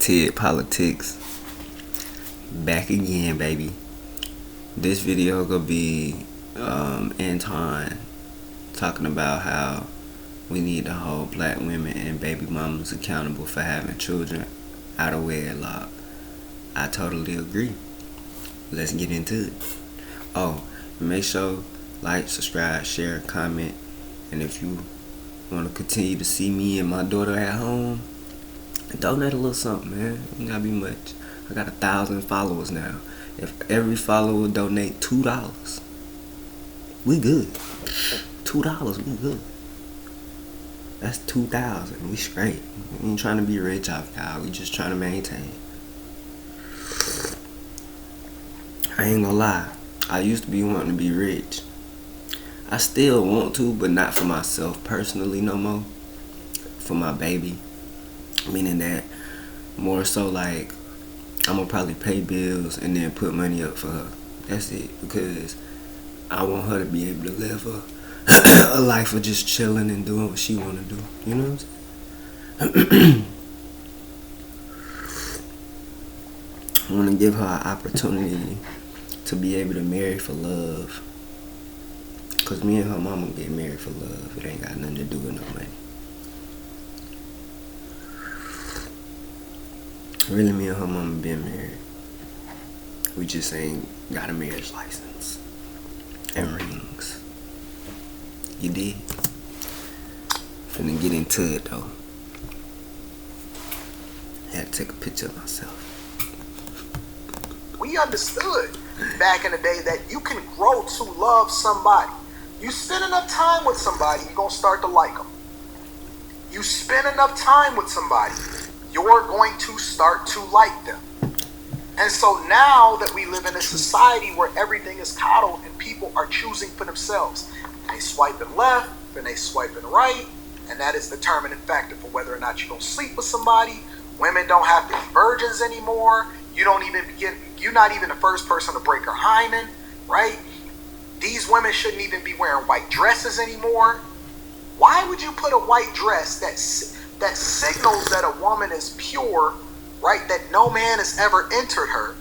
TiggPolitics back again, baby. This video gonna be Anton talking about how we need to hold black women and baby mamas accountable for having children out of wedlock. I totally agree. Let's get into it. Oh, make sure like, subscribe, share, comment, and if you want to continue to see me and my daughter at home, donate a little something, man. It ain't gotta be much. I got 1,000 followers now. If every follower donate $2, we good. $2, we good. That's 2,000. We straight. We ain't trying to be rich off y'all. We just trying to maintain. I ain't gonna lie. I used to be wanting to be rich. I still want to, but not for myself personally no more. For my baby. Meaning that more so like I'm gonna probably pay bills and then put money up for her. That's it. Because I want her to be able to live a life of just chilling and doing what she wanna do. You know what I'm saying? I wanna give her an opportunity to be able to marry for love. Cause me and her mama get married for love. It ain't got nothing to do with no money. Really, me and her mama been married. We just ain't got a marriage license and rings. You did? Finna get into it though. Had to take a picture of myself. We understood back in the day that you can grow to love somebody. You spend enough time with somebody, you're going to start to like them. You spend enough time with somebody, you're going to start to like them. And so now that we live in a society where everything is coddled and people are choosing for themselves, they swiping left and they swiping right, and that is the determining factor for whether or not you're going to sleep with somebody. Women don't have to be virgins anymore. You're not even the first person to break her hymen, right? These women shouldn't even be wearing white dresses anymore. Why would you put a white dress that signals that a woman is pure, right? That no man has ever entered her.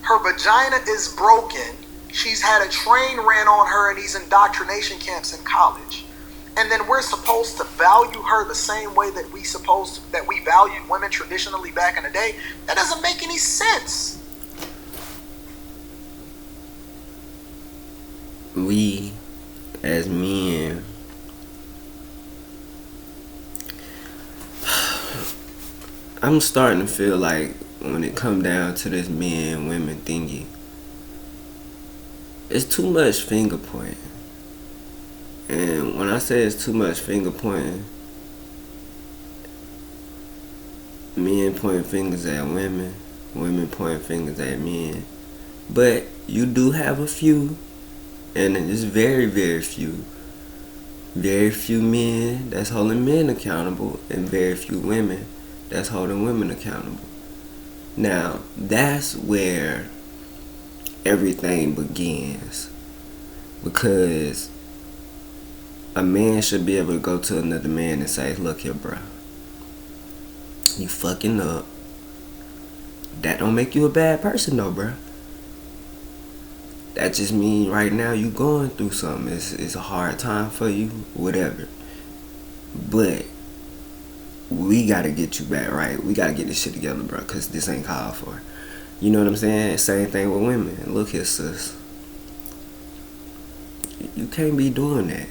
Her vagina is broken. She's had a train ran on her in these indoctrination camps in college. And then we're supposed to value her the same way that we valued women traditionally back in the day. That doesn't make any sense. We, as men, I'm starting to feel like when it come down to this men women thingy, it's too much finger pointing. And when I say it's too much finger pointing, men pointing fingers at women, women pointing fingers at men. But you do have a few, and it's very, very few men that's holding men accountable, and very few women that's holding women accountable. Now, that's where everything begins. Because a man should be able to go to another man and say, look here, bro, you fucking up. That don't make you a bad person though, bro. That just means right now you going through something. It's a hard time for you, whatever. But we gotta get you back right. We gotta get this shit together, bro, because this ain't called for. You know what I'm saying? Same thing with women. Look here, sis. You can't be doing that.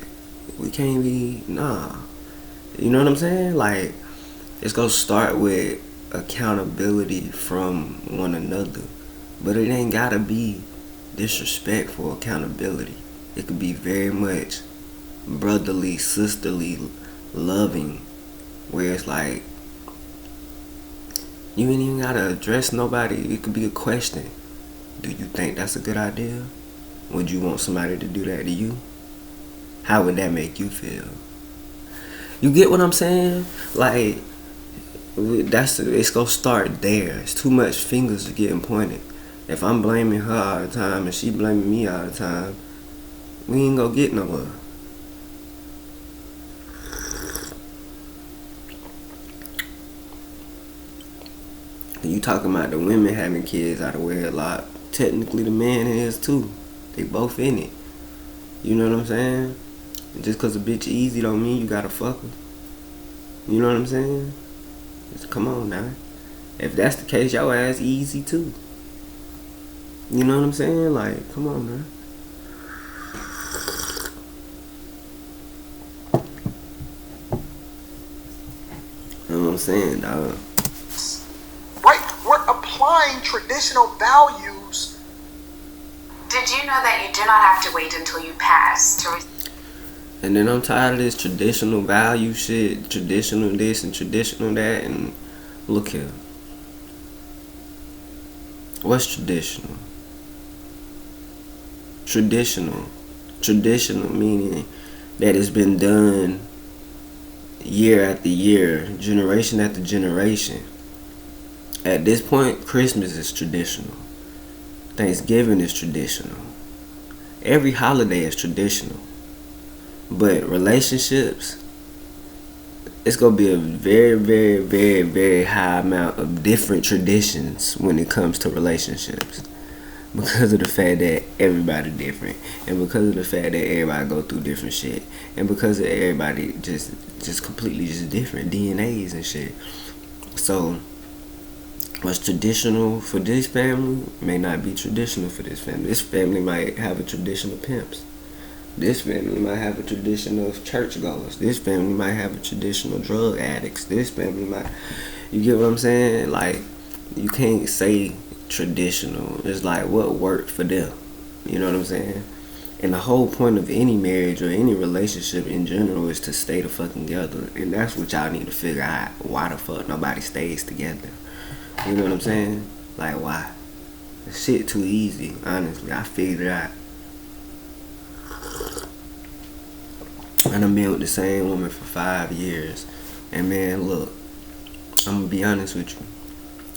We can't be, nah. You know what I'm saying? Like, it's gonna start with accountability from one another. But it ain't gotta be disrespectful accountability. It could be very much brotherly, sisterly, loving, where it's like you ain't even gotta address nobody. It could be a question. Do you think that's a good idea? Would you want somebody to do that to you? How would that make you feel? You get what I'm saying? Like, it's gonna start there. It's too much fingers getting pointed. If I'm blaming her all the time and she blaming me all the time, we ain't gonna get nowhere. You talking about the women having kids out of wedlock. Technically, the man is too. They both in it. You know what I'm saying? Just cause a bitch easy don't mean you gotta fuck her. You know what I'm saying? Just come on now. If that's the case, your ass easy too. You know what I'm saying? Like, come on now. You know what I'm saying, dog? Right? We're applying traditional values. Did you know that you do not have to wait until you pass to And then I'm tired of this traditional value shit, traditional this and traditional that, and look here. What's traditional? Traditional meaning that it's been done year after year, generation after generation. At this point, Christmas is traditional. Thanksgiving is traditional. Every holiday is traditional. But relationships, it's going to be a very, very, very, very high amount of different traditions when it comes to relationships. Because of the fact that everybody different. And because of the fact that everybody go through different shit. And because of everybody just completely just different DNAs and shit. So what's traditional for this family may not be traditional for this family. This family might have a tradition of pimps. This family might have a tradition of churchgoers. This family might have a tradition of drug addicts. This family might... You get what I'm saying? Like, you can't say traditional. It's like what worked for them. You know what I'm saying? And the whole point of any marriage or any relationship in general is to stay the fucking together. And that's what y'all need to figure out. Why the fuck nobody stays together? You know what I'm saying? Like, why? This shit too easy, honestly. I figured it out. And I've been with the same woman for 5 years. And man, look, I'm gonna be honest with you.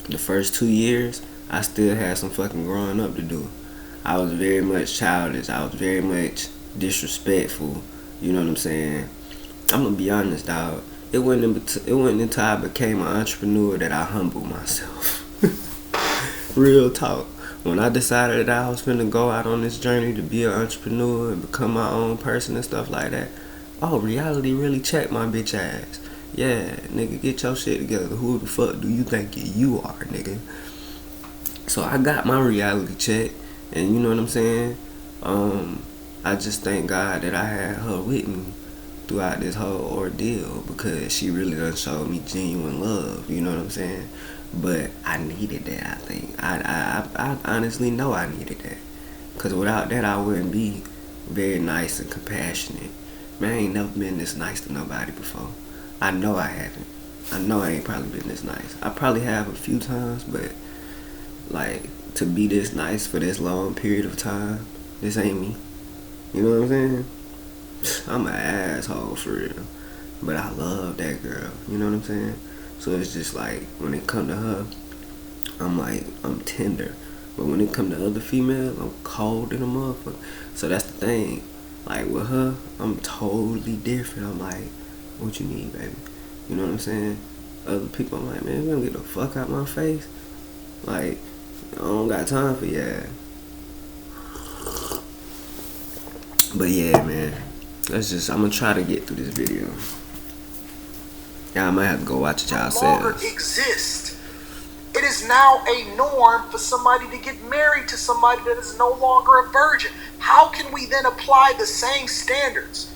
The first 2 years, I still had some fucking growing up to do. I was very much childish. I was very much disrespectful. You know what I'm saying? I'm gonna be honest, dog. It wasn't until I became an entrepreneur that I humbled myself. Real talk. When I decided that I was finna go out on this journey to be an entrepreneur and become my own person and stuff like that, oh, reality really checked my bitch ass. Yeah, nigga, get your shit together. Who the fuck do you think you are, nigga? So I got my reality check, and you know what I'm saying? I just thank God that I had her with me throughout this whole ordeal, because she really done showed me genuine love. You know what I'm saying? But I needed that. I think I honestly know I needed that, because without that I wouldn't be very nice and compassionate. Man, I ain't never been this nice to nobody before. I know I haven't. I know I ain't probably been this nice. I probably have a few times, but like, to be this nice for this long period of time, this ain't me. You know what I'm saying? I'm an asshole for real. But I love that girl. You know what I'm saying? So it's just like, when it come to her, I'm tender. But when it come to other females, I'm cold in a motherfucker. So that's the thing. Like, with her, I'm totally different. I'm like, what you need, baby? You know what I'm saying? Other people, I'm like, man, you don't get the fuck out my face. Like, I don't got time for y'all. But yeah, man. I'm gonna try to get through this video. Y'all might have to go watch it yourselves. No longer exist. It is now a norm for somebody to get married to somebody that is no longer a virgin. How can we then apply the same standards,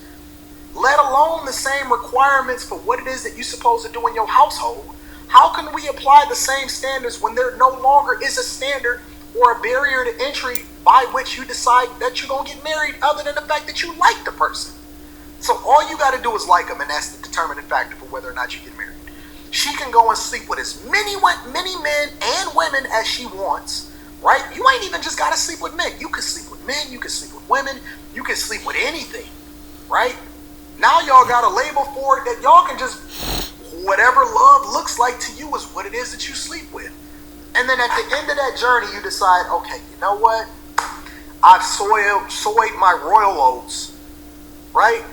let alone the same requirements for what it is that you're supposed to do in your household? How can we apply the same standards when there no longer is a standard or a barrier to entry by which you decide that you're going to get married, other than the fact that you like the person? So all you got to do is like them, and that's the determining factor for whether or not you get married. She can go and sleep with as many men and women as she wants, right? You ain't even just got to sleep with men. You can sleep with men, you can sleep with women, you can sleep with anything, right? Now y'all got a label for it that y'all can just, whatever love looks like to you is what it is that you sleep with. And then at the end of that journey, you decide, okay, you know what? I've soyed my royal oats, right?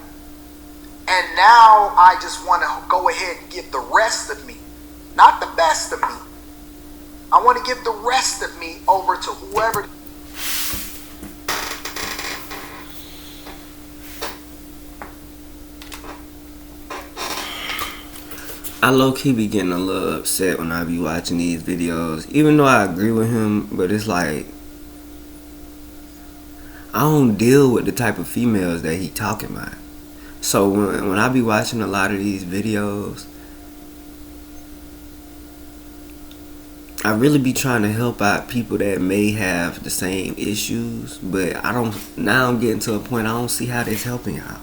And now I just want to go ahead and give the rest of me, not the best of me, I want to give the rest of me over to whoever. I low-key be getting a little upset when I be watching these videos, even though I agree with him, but it's like, I don't deal with the type of females that he talking about. So when I be watching a lot of these videos, I really be trying to help out people that may have the same issues, but now I'm getting to a point I don't see how this helping y'all.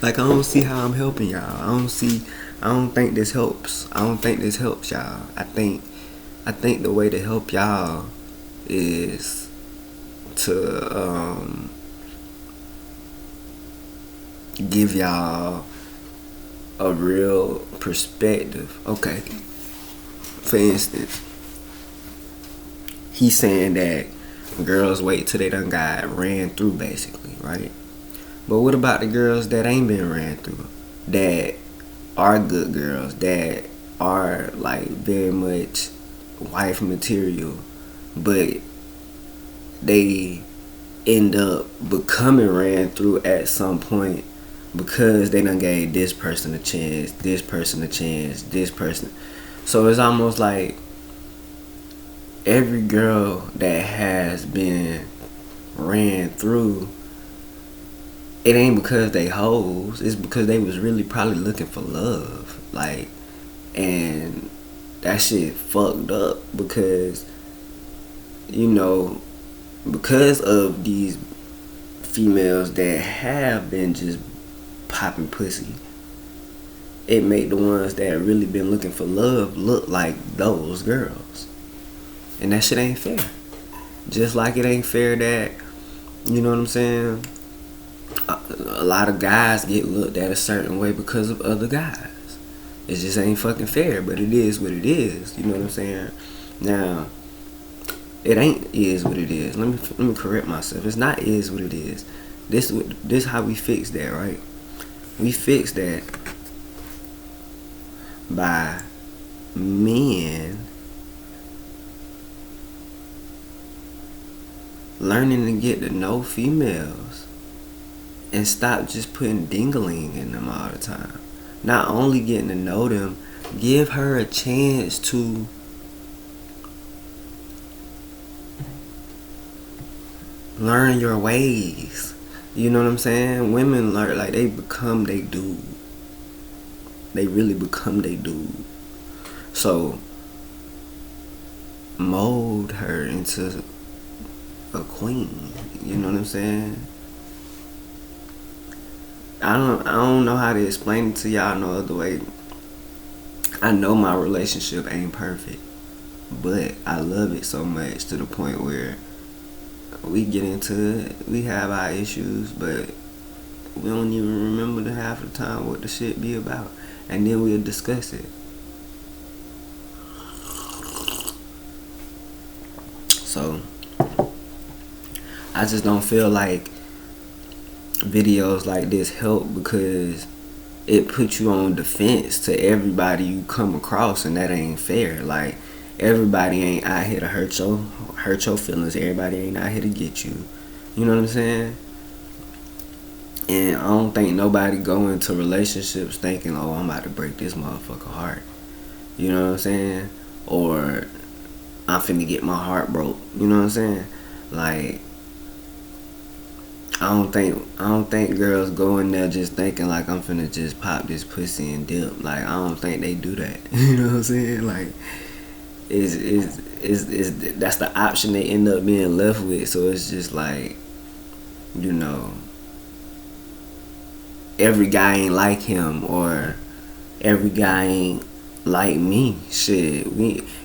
Like, I don't see how I'm helping y'all. I don't think this helps. I don't think this helps y'all. I think the way to help y'all is to give y'all a real perspective. Okay. For instance, he's saying that girls wait till they done got ran through, basically, right? But what about the girls that ain't been ran through? That are good girls, that are like very much wife material, but they end up becoming ran through at some point because they done gave this person a chance, this person a chance, this person. So it's almost like every girl that has been ran through, it ain't because they hoes, it's because they was really probably looking for love. Like, and that shit fucked up because, you know, because of these females that have been just popping pussy, it made the ones that really been looking for love look like those girls. And that shit ain't fair. Just like it ain't fair that, you know what I'm saying, a lot of guys get looked at a certain way because of other guys. It just ain't fucking fair, but it is what it is. You know what I'm saying? Now, it ain't is what it is. Let me correct myself. It's not is what it is. This how we fix that, right? We fix that by men learning to get to know females and stop just putting dingling in them all the time. Not only getting to know them, give her a chance to learn your ways. You know what I'm saying? Women learn, like, they become they dude. They really become they dude. So mold her into a queen. You know what I'm saying? I don't know how to explain it to y'all no other way. I know my relationship ain't perfect, but I love it so much to the point where we get into it, we have our issues, but we don't even remember the half of the time what the shit be about, and then we'll discuss it. So I just don't feel like videos like this help because it puts you on defense to everybody you come across, and that ain't fair. Like, everybody ain't out here to hurt your feelings. Everybody ain't out here to get you. You know what I'm saying? And I don't think nobody go into relationships thinking, oh, I'm about to break this motherfucker heart. You know what I'm saying? Or I'm finna get my heart broke. You know what I'm saying? Like, I don't think girls go in there just thinking like, I'm finna just pop this pussy and dip. Like, I don't think they do that. You know what I'm saying? Like, that's the option they end up being left with. So it's just like, you know, every guy ain't like him, or every guy ain't like me. Shit,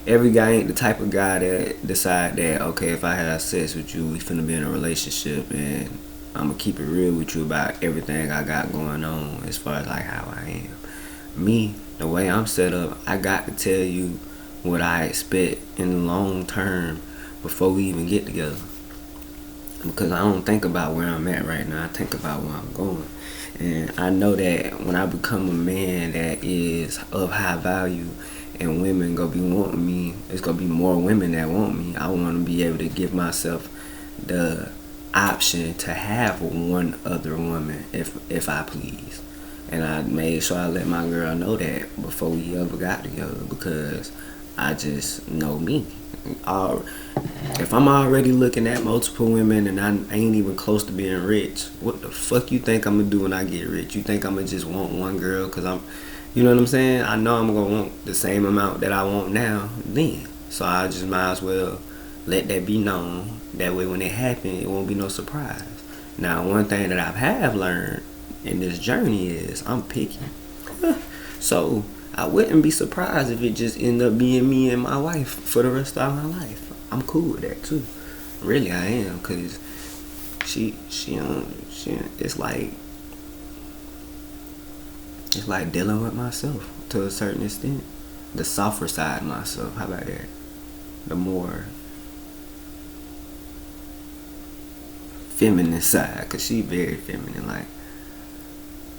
every guy ain't the type of guy that decide that, okay, if I have sex with you, we finna be in a relationship, and I'm gonna keep it real with you about everything I got going on as far as like how I am. Me, the way I'm set up, I got to tell you what I expect in the long term before we even get together. Because I don't think about where I'm at right now, I think about where I'm going. And I know that when I become a man that is of high value and women women gonna be wanting me. It's gonna be more women that want me. I want to be able to give myself the option to have one other woman if I please. And I made sure I let my girl know that before we ever got together, because I just know me. If I'm already looking at multiple women and I ain't even close to being rich, what the fuck you think I'm gonna do when I get rich? You think I'm gonna just want one girl because you know what I'm saying? I know I'm gonna want the same amount that I want now then. So I just might as well let that be known. That way when it happens, it won't be no surprise. Now, one thing that I have learned in this journey is I'm picky. So I wouldn't be surprised if it just end up being me and my wife for the rest of my life. I'm cool with that too. Really, I am, cause she it's like dealing with myself to a certain extent. The softer side of myself. How about that? The more feminine side, cause she very feminine. Like,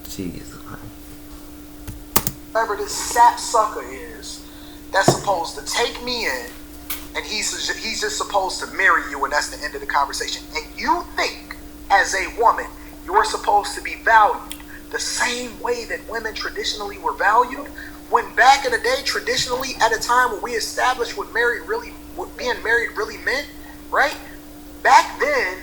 Jesus Christ. Whoever this sap sucker is that's supposed to take me in, and he's just supposed to marry you, and that's the end of the conversation. And you think, as a woman, you're supposed to be valued the same way that women traditionally were valued? When back in the day, traditionally, at a time when we established what being married really meant, right? Back then,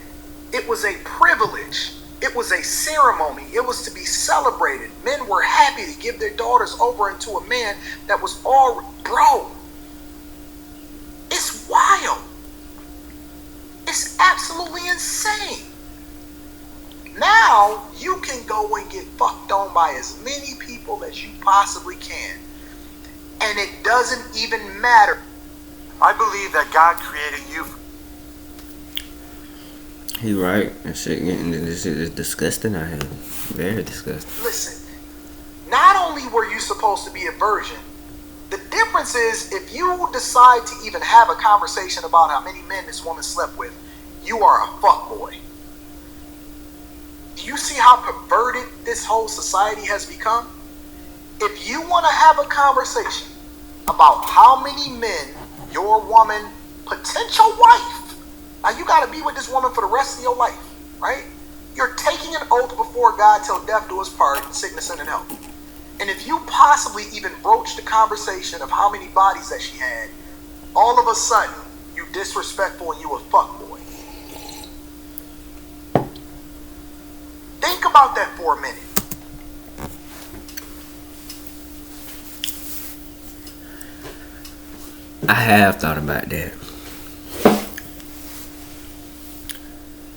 it was a privilege. It was a ceremony. It was to be celebrated. Men were happy to give their daughters over into a man that was all, bro. It's wild. It's absolutely insane. Now you can go and get fucked on by as many people as you possibly can, and it doesn't even matter. I believe that God created you. He right. This shit is disgusting out here. Very disgusting. Listen, not only were you supposed to be a virgin, the difference is if you decide to even have a conversation about how many men this woman slept with, you are a fuckboy. Do you see how perverted this whole society has become? If you want to have a conversation about how many men your woman, potential wife, now you got to be with this woman for the rest of your life, right? You're taking an oath before God till death do us part, in sickness and in health. And if you possibly even broach the conversation of how many bodies that she had, all of a sudden you disrespectful and you a fuckboy. Think about that for a minute. I have thought about that.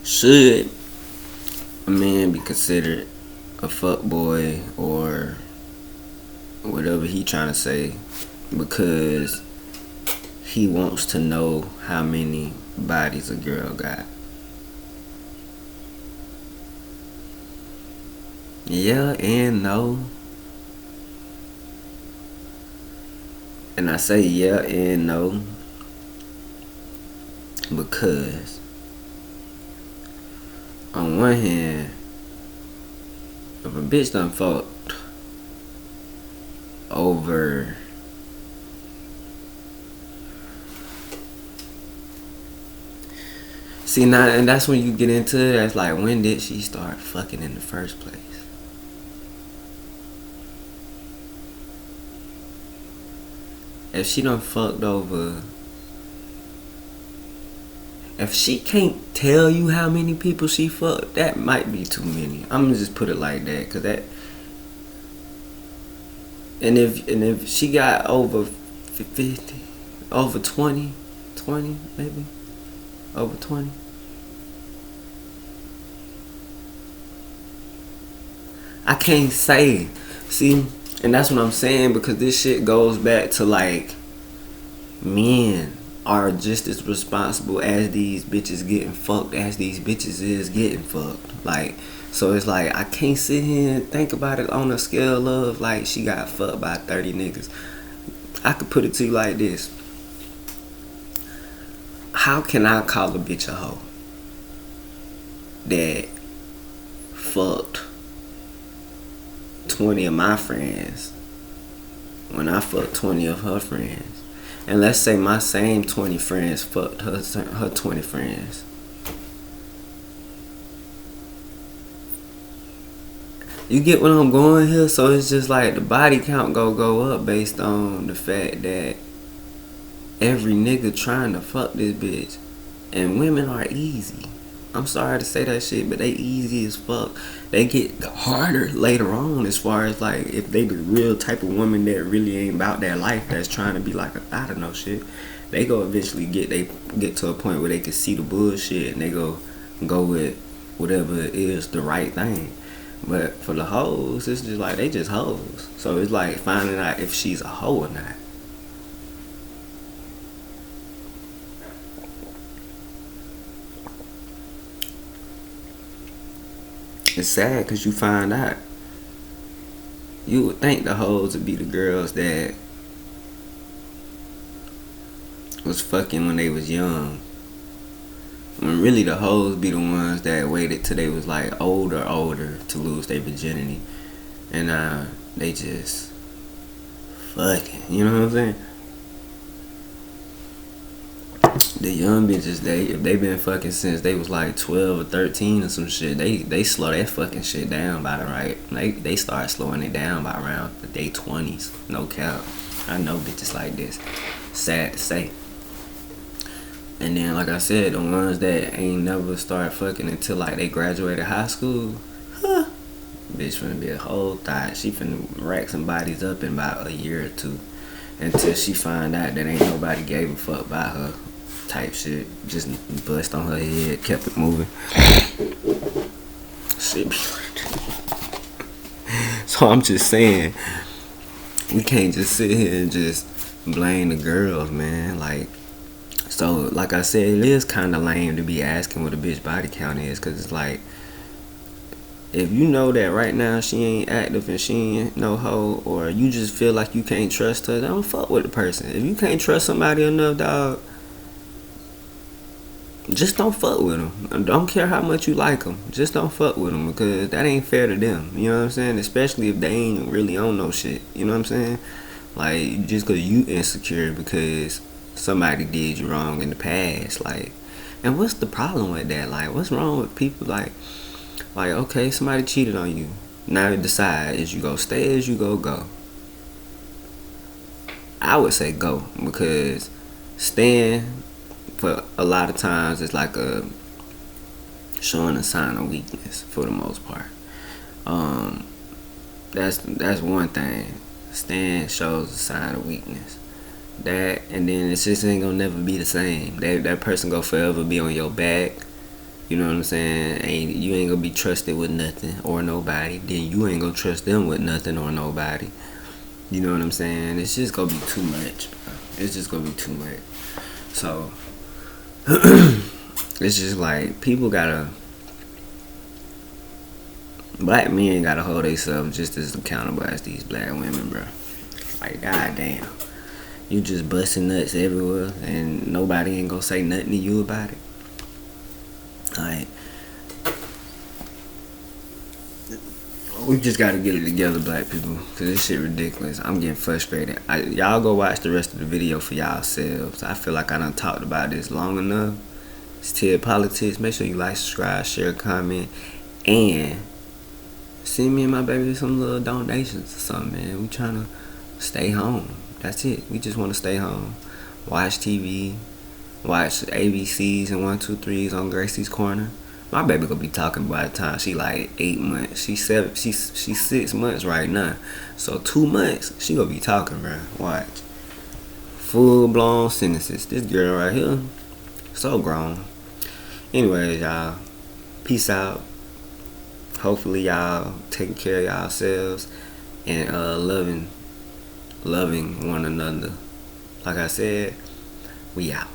Should a man be considered a fuckboy or whatever he trying to say because he wants to know how many bodies a girl got? Yeah and no. And I say yeah and no because on one hand, if a bitch done fucked over see now, and that's when you get into it. That's like, when did she start fucking in the first place? If she done fucked over, if she can't tell you how many people she fucked, that might be too many. I'm gonna just put it like that, cause that. And if she got over 50, over 20 maybe, over 20. I can't say. See, and that's what I'm saying, because this shit goes back to like, men are just as responsible as these bitches getting fucked as these bitches is getting fucked. Like, so it's like, I can't sit here and think about it on a scale of like, she got fucked by 30 niggas. I could put it to you like this. How can I call a bitch a hoe that fucked 20 of my friends when I fucked 20 of her friends? And let's say my same 20 friends fucked her 20 friends. You get what I'm going here? So it's just like the body count go up based on the fact that every nigga trying to fuck this bitch. And women are easy. I'm sorry to say that shit, but they easy as fuck. They get harder later on as far as like if they the real type of woman that really ain't about that life, that's trying to be like I don't know shit. They go eventually get to a point where they can see the bullshit and they go with whatever is the right thing. But for the hoes, it's just like they just hoes. So it's like finding out if she's a hoe or not. It's sad because you find out. You would think the hoes would be the girls that was fucking when they was young. When really the hoes be the ones that waited till they was like older to lose their virginity. And they just fucking, you know what I'm saying? The young bitches, if they been fucking since they was like 12 or 13 or some shit, they slow that fucking shit down by the right. They start slowing it down by around their 20s. No cap. I know bitches like this. Sad to say. And then, like I said, the ones that ain't never start fucking until like they graduated high school, bitch finna be a whole thot. She finna rack some bodies up in about a year or two until she find out that ain't nobody gave a fuck about her. Type shit, just bust on her head, kept it moving. Shit be like that. So I'm just saying, we can't just sit here and just blame the girls, man. So like I said, it is kind of lame to be asking what a bitch body count is, cause it's like, if you know that right now she ain't active and she ain't no hoe, or you just feel like you can't trust her, don't fuck with the person. If you can't trust somebody enough, dog, just don't fuck with them. Don't care how much you like them. Just don't fuck with them, because that ain't fair to them. You know what I'm saying? Especially if they ain't really on no shit. You know what I'm saying? Like, just because you insecure because somebody did you wrong in the past. Like, and what's the problem with that? Like, what's wrong with people like okay, somebody cheated on you. Now you decide, is you go stay, is you go? I would say go, because staying for a lot of times it's like a showing a sign of weakness for the most part. That's one thing. Staying shows a sign of weakness. That, and then it just ain't gonna never be the same. That person gonna forever be on your back. You know what I'm saying? You ain't gonna be trusted with nothing or nobody. Then you ain't gonna trust them with nothing or nobody. You know what I'm saying? It's just gonna be too much, bro. It's just gonna be too much. So it's just like black men gotta hold themselves just as accountable as these black women, bro. Like, goddamn, you just busting nuts everywhere and nobody ain't gonna say nothing to you about it. Like, we just gotta get it together, black people, cause this shit ridiculous. I'm getting frustrated. Y'all go watch the rest of the video for y'allselves. I feel like I done talked about this long enough. It's TiggPolitics. Make sure you like, subscribe, share, comment, and send me and my baby some little donations or something, man. We trying to stay home. That's it. We just want to stay home. Watch TV. Watch ABCs and 1-2-3s on Gracie's Corner. My baby gonna be talking by the time she like 8 months. She's 6 months right now. So 2 months, she gonna be talking, bro. Watch. Full blown sentences. This girl right here, so grown. Anyways, y'all, peace out. Hopefully y'all taking care of yourselves and loving one another. Like I said, we out.